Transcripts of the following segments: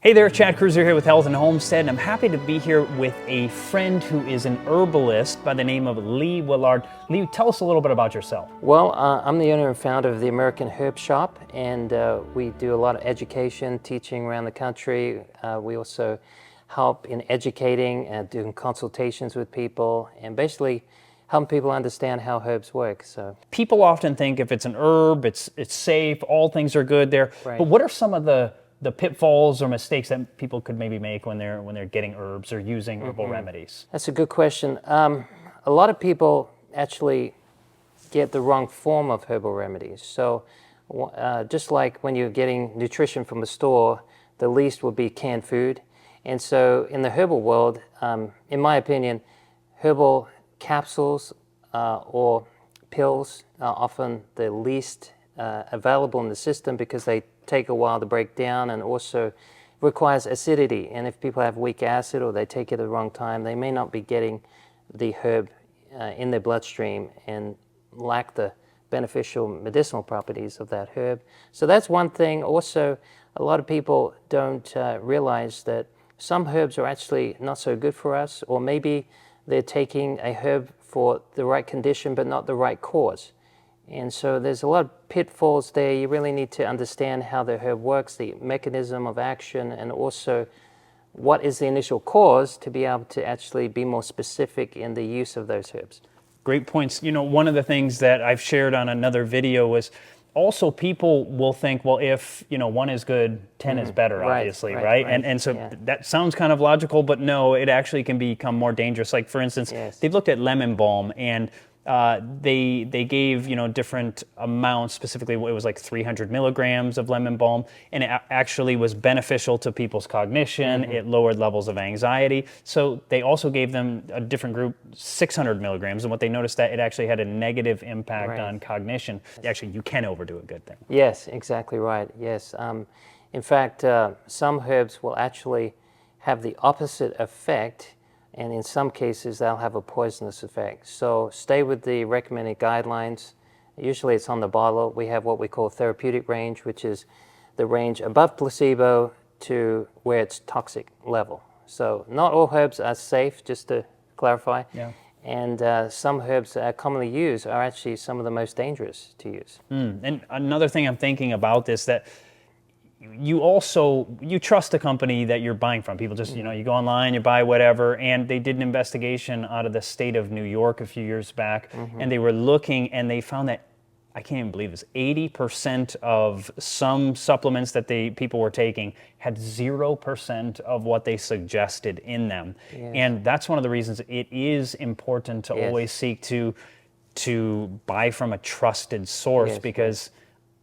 Hey there, Chad Cruiser here with Health and Homestead, and I'm happy to be here with a friend who is an herbalist by the name of Lee Wellard. Lee, tell us a little bit about yourself. Well, I'm the owner and founder of the American Herb Shop, and we do a lot of education, teaching around the country. We also help in educating and doing consultations with people, and basically helping people understand how herbs work. So people often think if it's an herb, it's safe, all things are good there. Right. But what are some of the pitfalls or mistakes that people could maybe make when they're getting herbs or using herbal remedies? that's a good question. A lot of people actually get the wrong form of herbal remedies. So just like when you're getting nutrition from a store, the least would be canned food. And so in the herbal world, in my opinion, herbal capsules or pills are often the least available in the system because they take a while to break down and also requires acidity. And if people have weak acid or they take it at the wrong time, they may not be getting the herb in their bloodstream and lack the beneficial medicinal properties of that herb. So that's one thing. Also, a lot of people don't realize that some herbs are actually not so good for us, or maybe they're taking a herb for the right condition but not the right cause. And so there's a lot of pitfalls there. You really need to understand how the herb works, the mechanism of action, and also what is the initial cause to be able to actually be more specific in the use of those herbs. Great points. You know, one of the things that I've shared on another video was also people will think, well, if, one is good, 10 is better, obviously, right? And so that sounds kind of logical, but no, it actually can become more dangerous. Like, for instance, they've looked at lemon balm, and they gave different amounts. Specifically, it was like 300 milligrams of lemon balm, and it actually was beneficial to people's cognition. It lowered levels of anxiety. So they also gave them, a different group, 600 milligrams, and what they noticed that it actually had a negative impact on cognition. Actually, you can overdo a good thing. Yes, exactly right. Yes. In fact, some herbs will actually have the opposite effect, and in some cases they'll have a poisonous effect. So stay with the recommended guidelines. Usually it's on the bottle. We have what we call therapeutic range, which is the range above placebo to where it's toxic level. So not all herbs are safe, just to clarify. Yeah. And some herbs that are commonly used are actually some of the most dangerous to use. And another thing I'm thinking about this, that you trust the company that you're buying from. People just, you go online, you buy whatever, and they did an investigation out of the state of New York a few years back, and they were looking, and they found that, I can't even believe this, 80% of some supplements that people were taking had 0% of what they suggested in them. And that's one of the reasons it is important to always seek to buy from a trusted source, because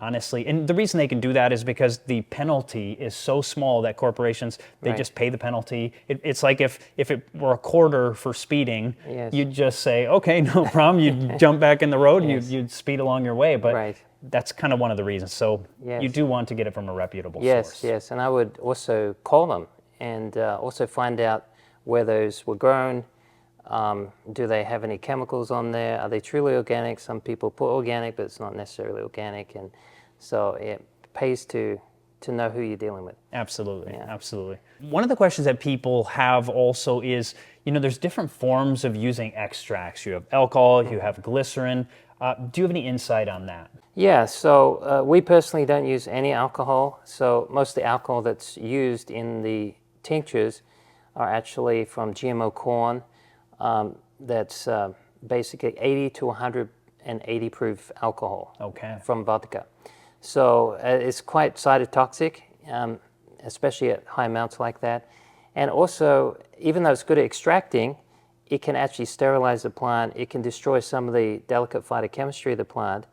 honestly, and the reason they can do that is because the penalty is so small that corporations, they just pay the penalty. It's like if it were a quarter for speeding, you'd just say, okay, no problem. You'd jump back in the road and you'd speed along your way. But that's kind of one of the reasons. So you do want to get it from a reputable source. Yes, and I would also call them and also find out where those were grown. Do they have any chemicals on there? Are they truly organic? Some people put organic, but it's not necessarily organic, and so it pays to know who you're dealing with. Absolutely, absolutely. One of the questions that people have also is, there's different forms of using extracts. You have alcohol, you have glycerin. Do you have any insight on that? Yeah, so we personally don't use any alcohol. So most of the alcohol that's used in the tinctures are actually from GMO corn. That's basically 80 to 180 proof alcohol from vodka. So it's quite cytotoxic, especially at high amounts like that. And also, even though it's good at extracting, it can actually sterilize the plant. It can destroy some of the delicate phytochemistry of the plant.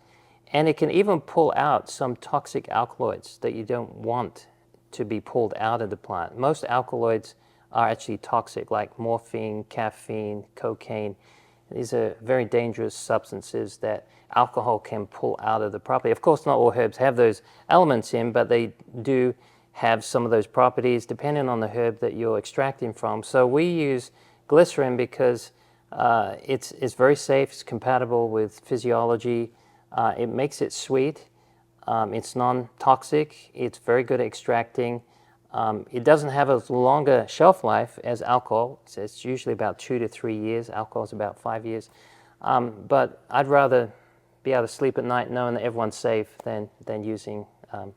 And it can even pull out some toxic alkaloids that you don't want to be pulled out of the plant. Most alkaloids are actually toxic, like morphine, caffeine, cocaine. These are very dangerous substances that alcohol can pull out of the property. Of course, not all herbs have those elements in, but they do have some of those properties depending on the herb that you're extracting from. So we use glycerin because it's very safe, it's compatible with physiology, it makes it sweet, it's non-toxic, it's very good at extracting. It doesn't have as longer shelf life as alcohol. So it's usually about 2 to 3 years. Alcohol is about 5 years. But I'd rather be able to sleep at night knowing that everyone's safe than using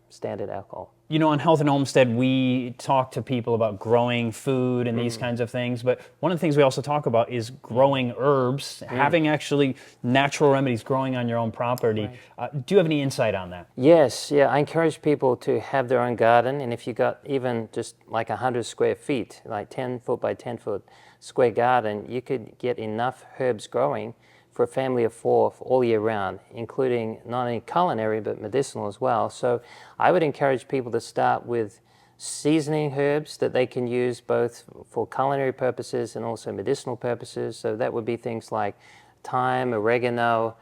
standard alcohol. You know, on Health and Homestead, we talk to people about growing food and these kinds of things, but one of the things we also talk about is growing herbs, having actually natural remedies growing on your own property. Right. Do you have any insight on that? Yes, yeah, I encourage people to have their own garden, and if you got even just like 100 square feet, like 10 foot by 10 foot square garden, you could get enough herbs growing for a family of 4 for all year round, including not only culinary but medicinal as well. So I would encourage people to start with seasoning herbs that they can use both for culinary purposes and also medicinal purposes. So that would be things like thyme, oregano,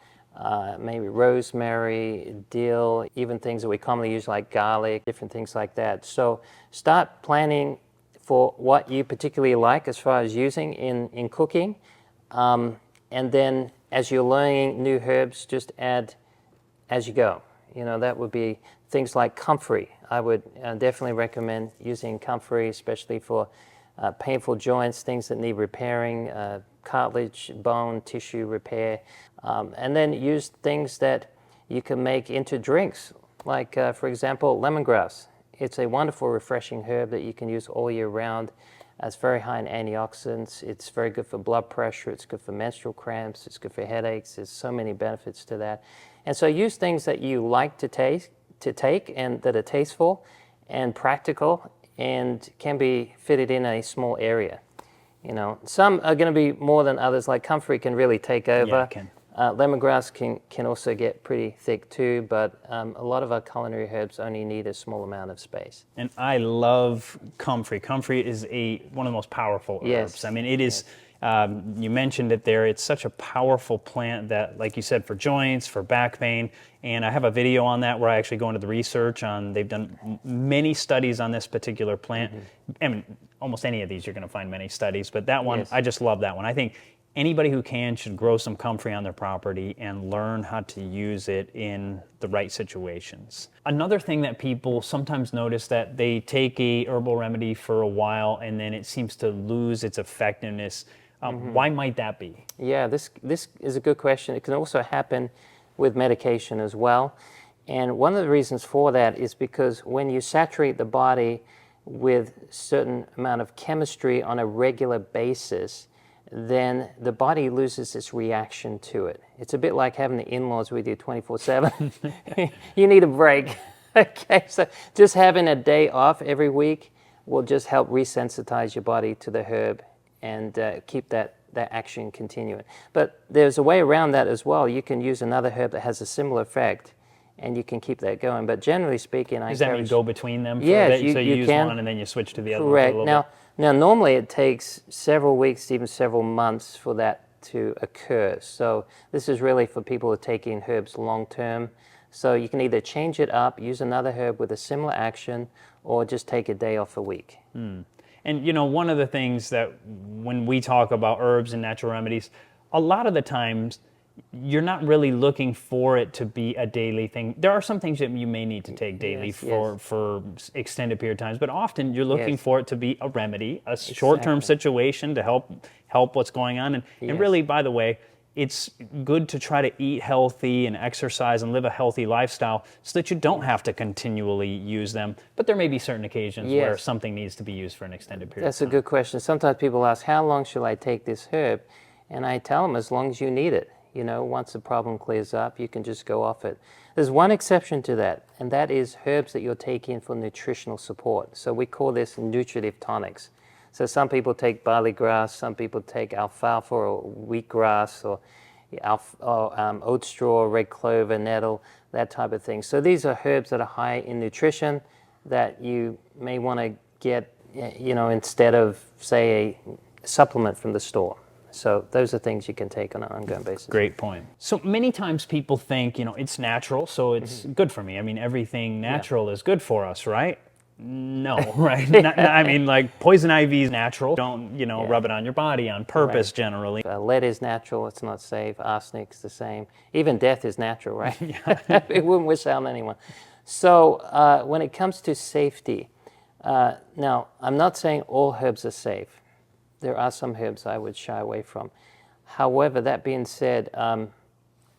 maybe rosemary, dill, even things that we commonly use like garlic, different things like that. So start planning for what you particularly like as far as using in cooking. And then as you're learning new herbs, just add as you go. You know, that would be things like comfrey. I would definitely recommend using comfrey, especially for painful joints, things that need repairing, cartilage, bone, tissue repair. And then use things that you can make into drinks, like, for example, lemongrass. It's a wonderful, refreshing herb that you can use all year round. It's very high in antioxidants. It's very good for blood pressure. It's good for menstrual cramps. It's good for headaches. There's so many benefits to that. And so use things that you like to take and that are tasteful and practical and can be fitted in a small area. You know, some are going to be more than others. Like comfrey can really take over. Yeah, it can. Lemongrass can also get pretty thick too, but a lot of our culinary herbs only need a small amount of space. And I love comfrey. Comfrey is one of the most powerful herbs. Yes. I mean, it is, you mentioned it there, it's such a powerful plant that, like you said, for joints, for back pain, and I have a video on that where I actually go into the research on, they've done many studies on this particular plant. I mean, almost any of these you're going to find many studies, but that one, Yes. I just love that one. I think anybody who can should grow some comfrey on their property and learn how to use it in the right situations. Another thing that people sometimes notice that they take a herbal remedy for a while and then it seems to lose its effectiveness. Why might that be? Yeah, this is a good question. It can also happen with medication as well. And one of the reasons for that is because when you saturate the body with a certain amount of chemistry on a regular basis, then the body loses its reaction to it. It's a bit like having the in-laws with you 24/7. You need a break. Okay, so just having a day off every week will just help resensitize your body to the herb and keep that action continuing. But there's a way around that as well. You can use another herb that has a similar effect, and you can keep that going. But generally speaking, Does that mean go between them for Yes, a bit? So you use can. one and then you switch to the other one for a Correct. little bit? Now, normally it takes several weeks, even several months for that to occur. So this is really for people who are taking herbs long term. So you can either change it up, use another herb with a similar action, or just take a day off a week. And you know, one of the things that when we talk about herbs and natural remedies, a lot of the times you're not really looking for it to be a daily thing. There are some things that you may need to take daily for extended period of times, but often you're looking for it to be a remedy, a short-term situation to help what's going on. And really, by the way, it's good to try to eat healthy and exercise and live a healthy lifestyle so that you don't have to continually use them. But there may be certain occasions where something needs to be used for an extended period That's of time. a good question. Sometimes people ask, how long should I take this herb? And I tell them, as long as you need it. You know, once the problem clears up, you can just go off it. There's one exception to that, and that is herbs that you're taking for nutritional support. So we call this nutritive tonics. So some people take barley grass, some people take alfalfa or wheatgrass or oat straw, red clover, nettle, that type of thing. So these are herbs that are high in nutrition that you may want to get, you know, instead of, say, a supplement from the store. So those are things you can take on an ongoing basis. Great point. So many times people think, you know, it's natural, so it's good for me. I mean, everything natural is good for us, right? No, right? I mean, like poison ivy is natural. Don't, you know, rub it on your body on purpose generally. Lead is natural, it's not safe. Arsenic's the same. Even death is natural, right? It wouldn't wish that on anyone. So when it comes to safety, Now, I'm not saying all herbs are safe. There are some herbs I would shy away from. However, that being said,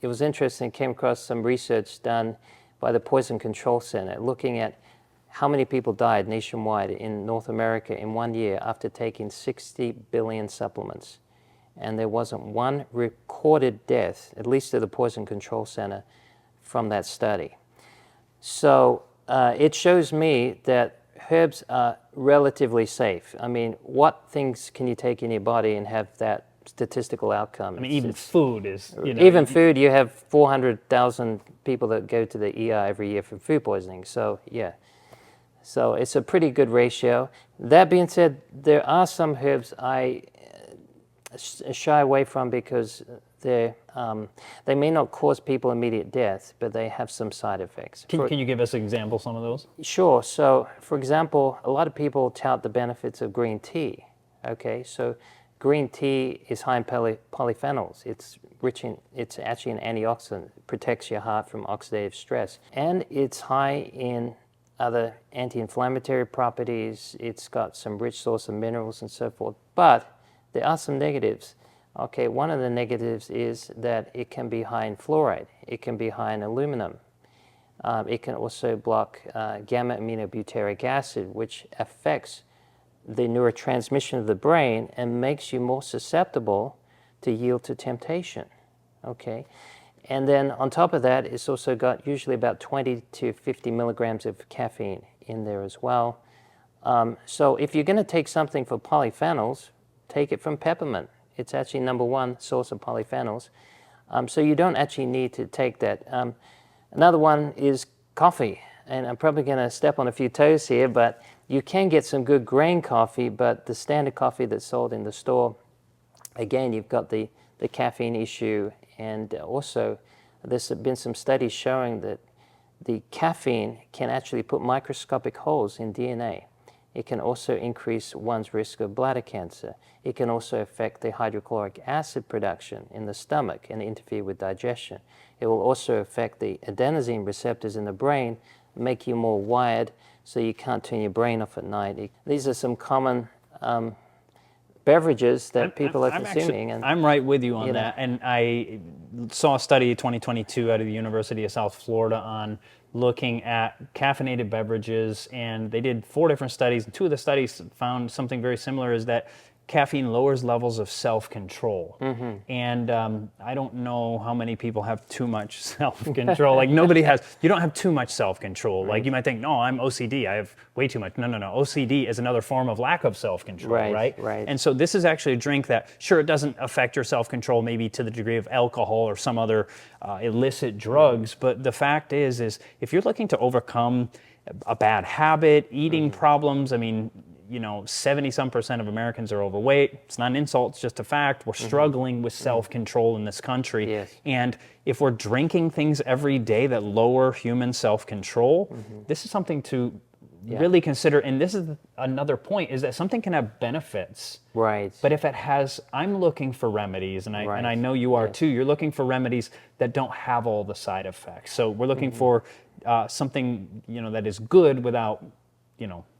it was interesting, came across some research done by the Poison Control Center looking at how many people died nationwide in North America in 1 year after taking 60 billion supplements. And there wasn't one recorded death, at least at the Poison Control Center, from that study. So it shows me that herbs are relatively safe. I mean, what things can you take in your body and have that statistical outcome? I mean, even food is, you know. Even food, you have 400,000 people that go to the ER every year for food poisoning. So, yeah. So it's a pretty good ratio. That being said, there are some herbs I shy away from because they may not cause people immediate death, but they have some side effects. Can you give us an example of some of those? Sure. So, for example, a lot of people tout the benefits of green tea. Okay, so green tea is high in polyphenols. It's actually an antioxidant. It protects your heart from oxidative stress, and it's high in other anti-inflammatory properties. It's got some rich source of minerals and so forth. But there are some negatives. Okay, one of the negatives is that it can be high in fluoride. It can be high in aluminum. It can also block gamma-aminobutyric acid, which affects the neurotransmission of the brain and makes you more susceptible to yield to temptation. Okay, and then on top of that, it's also got usually about 20 to 50 milligrams of caffeine in there as well. So if you're going to take something for polyphenols, take it from peppermint. It's actually #1 source of polyphenols. So you don't actually need to take that. Another one is coffee. And I'm probably going to step on a few toes here, but you can get some good grain coffee, but the standard coffee that's sold in the store, again, you've got the caffeine issue. And also, there's been some studies showing that the caffeine can actually put microscopic holes in DNA. It can also increase one's risk of bladder cancer. It can also affect the hydrochloric acid production in the stomach and interfere with digestion. It will also affect the adenosine receptors in the brain, make you more wired so you can't turn your brain off at night. These are some common beverages that people are consuming. I'm right with you on that. And I saw a study 2022 out of the University of South Florida on looking at caffeinated beverages, and they did 4 different studies. And 2 of the studies found something very similar, is that caffeine lowers levels of self-control. And I don't know how many people have too much self-control. Like you don't have too much self-control. Like you might think, no, I'm OCD, I have way too much. No. OCD is another form of lack of self-control, right? And so this is actually a drink that, sure, it doesn't affect your self-control maybe to the degree of alcohol or some other illicit drugs, but the fact is if you're looking to overcome a bad habit, eating problems, I mean, 70-some% of Americans are overweight. It's not an insult, it's just a fact. We're struggling with self-control in this country. Yes. And if we're drinking things every day that lower human self-control, this is something to really consider. And this is another point, is that something can have benefits. Right. But if it has, I'm looking for remedies, and I know you are too. You're looking for remedies that don't have all the side effects. So we're looking for something, that is good without,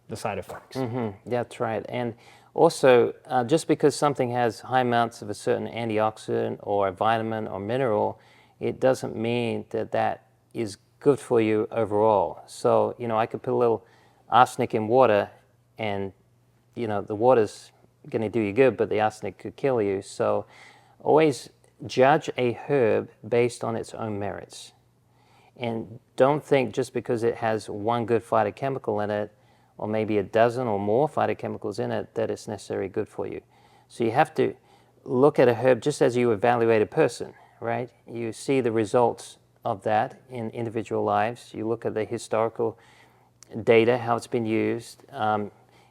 the side effects. That's right. And also, just because something has high amounts of a certain antioxidant or a vitamin or mineral, it doesn't mean that is good for you overall. So, I could put a little arsenic in water and, the water's going to do you good, but the arsenic could kill you. So always judge a herb based on its own merits. And don't think just because it has one good phytochemical in it, or maybe a dozen or more phytochemicals in it, that it's necessarily good for you. So you have to look at a herb just as you evaluate a person, right? You see the results of that in individual lives. You look at the historical data, how it's been used.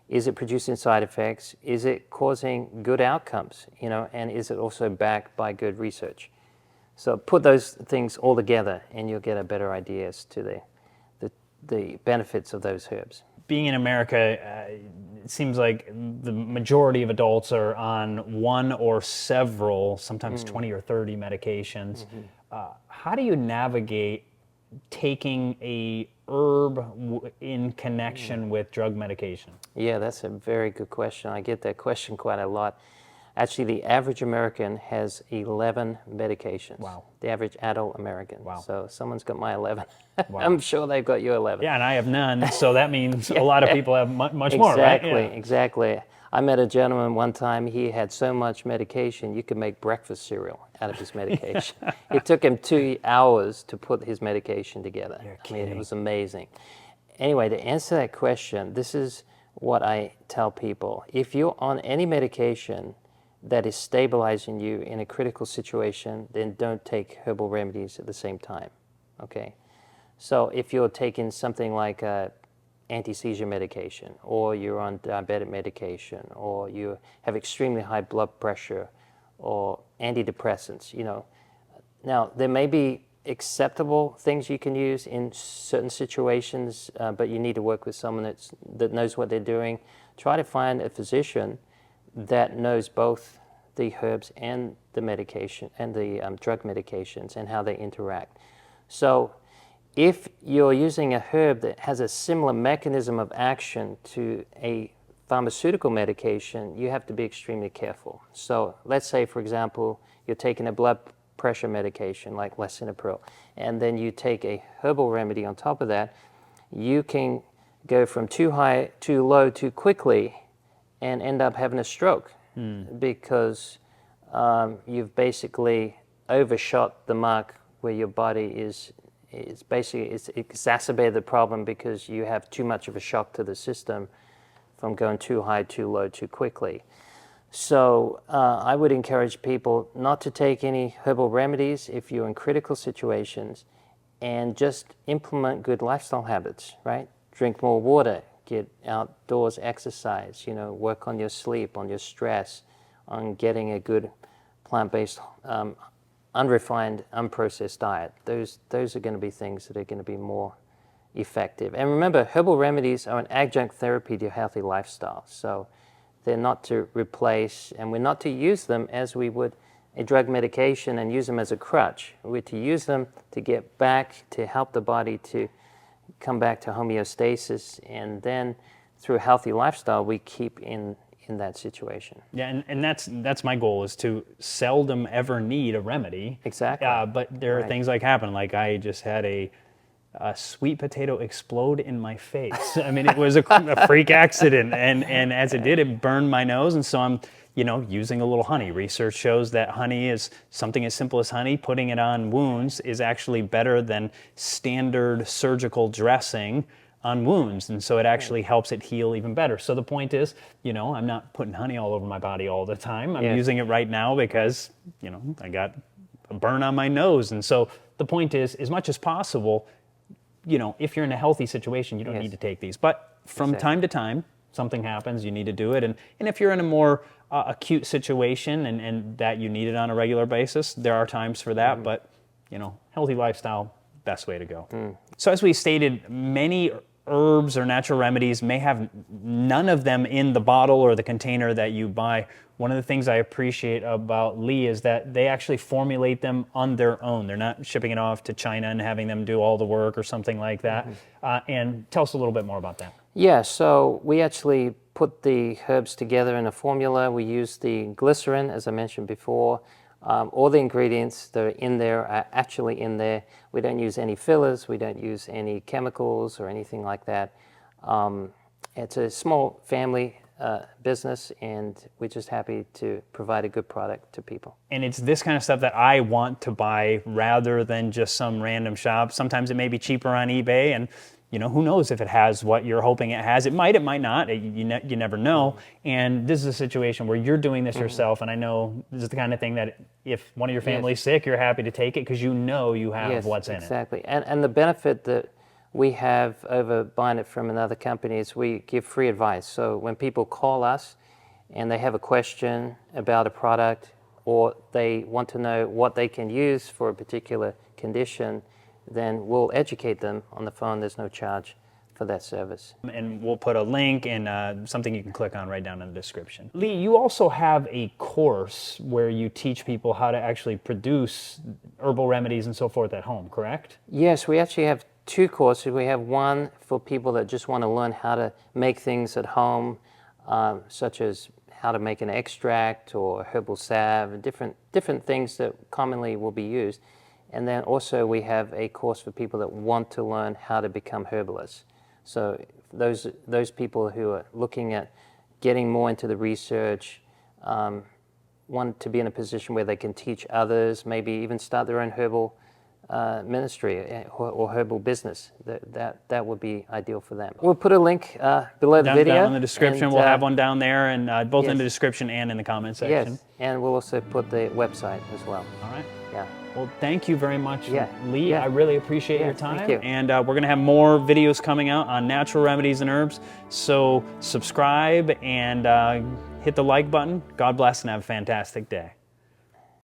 Is it producing side effects? Is it causing good outcomes? And is it also backed by good research? So put those things all together, and you'll get a better idea as to the benefits of those herbs. Being in America, it seems like the majority of adults are on one or several, sometimes 20 or 30 medications. How do you navigate taking a herb in connection with drug medication? Yeah, that's a very good question. I get that question quite a lot. Actually, the average American has 11 medications. Wow. The average adult American. Wow. So someone's got my 11. Wow. I'm sure they've got your 11. Yeah, and I have none, so that means a lot of people have much more, right? Exactly, exactly. I met a gentleman one time, he had so much medication, you could make breakfast cereal out of his medication. It took him 2 hours to put his medication together. You're I mean, it kidding. was amazing. Anyway, to answer that question, this is what I tell people. If you're on any medication that is stabilizing you in a critical situation, then don't take herbal remedies at the same time, okay? So if you're taking something like anti-seizure medication, or you're on diabetic medication, or you have extremely high blood pressure, or antidepressants, you know. Now, there may be acceptable things you can use in certain situations, but you need to work with someone that knows what they're doing. Try to find a physician that knows both the herbs and the medication and the drug medications and how they interact. So if you're using a herb that has a similar mechanism of action to a pharmaceutical medication, you have to be extremely careful. So let's say, for example, you're taking a blood pressure medication like lisinopril, and then you take a herbal remedy on top of that, you can go from too high too low too quickly and end up having a stroke because you've basically overshot the mark where your body is it's exacerbated the problem because you have too much of a shock to the system from going too high, too low, too quickly. So I would encourage people not to take any herbal remedies if you're in critical situations, and just implement good lifestyle habits, right? Drink more water, get outdoors exercise, you know, work on your sleep, on your stress, on getting a good plant-based unrefined, unprocessed diet. Those are going to be things that are going to be more effective. And remember, herbal remedies are an adjunct therapy to your healthy lifestyle. So they're not to replace, and we're not to use them as we would a drug medication and use them as a crutch. We're to use them to get back, to help the body to come back to homeostasis, and then through a healthy lifestyle, we keep in that situation. Yeah, and that's my goal, is to seldom ever need a remedy. Exactly. But there are things like happen. Like I just had a sweet potato explode in my face. I mean, it was a freak accident, and as it did, it burned my nose, and so I'm using a little honey. Research shows that honey is something as simple as honey. Putting it on wounds is actually better than standard surgical dressing on wounds, and so it actually helps it heal even better. So the point is, I'm not putting honey all over my body all the time. I'm using it right now because, I got a burn on my nose. And so the point is, as much as possible, if you're in a healthy situation, you don't need to take these. But from time to time, something happens, you need to do it. And if you're in a more acute situation and that you need it on a regular basis, there are times for that. But, healthy lifestyle, best way to go. So as we stated, many herbs or natural remedies may have none of them in the bottle or the container that you buy. One of the things I appreciate about Lee is that they actually formulate them on their own. They're not shipping it off to China and having them do all the work or something like that. And tell us a little bit more about that. Yeah, so we actually put the herbs together in a formula. We use the glycerin, as I mentioned before. All the ingredients that are in there are actually in there. We don't use any fillers, we don't use any chemicals or anything like that. It's a small family business, and we're just happy to provide a good product to people. And it's this kind of stuff that I want to buy rather than just some random shop. Sometimes it may be cheaper on eBay, and who knows if it has what you're hoping it has. It might not. You never know. And this is a situation where you're doing this yourself, and I know this is the kind of thing that if one of your family's sick, you're happy to take it because you have what's in it. Exactly. And the benefit that we have over buying it from another company is we give free advice. So when people call us and they have a question about a product, or they want to know what they can use for a particular condition, then we'll educate them on the phone. There's no charge for that service. And we'll put a link and something you can click on right down in the description. Lee, you also have a course where you teach people how to actually produce herbal remedies and so forth at home, correct? Yes, we actually have two courses. We have one for people that just want to learn how to make things at home, such as how to make an extract or herbal salve, different things that commonly will be used. And then also we have a course for people that want to learn how to become herbalists. So those people who are looking at getting more into the research, want to be in a position where they can teach others, maybe even start their own herbal ministry or herbal business. That would be ideal for them. We'll put a link below the video. Down in the description. And, we'll have one down there, and both in yes. the description and in the comment section. Yes, and we'll also put the website as well. All right. Yeah. Well, thank you very much, Yeah. Lee. Yeah. I really appreciate your thank time. you. And we're going to have more videos coming out on natural remedies and herbs. So subscribe and hit the like button. God bless and have a fantastic day.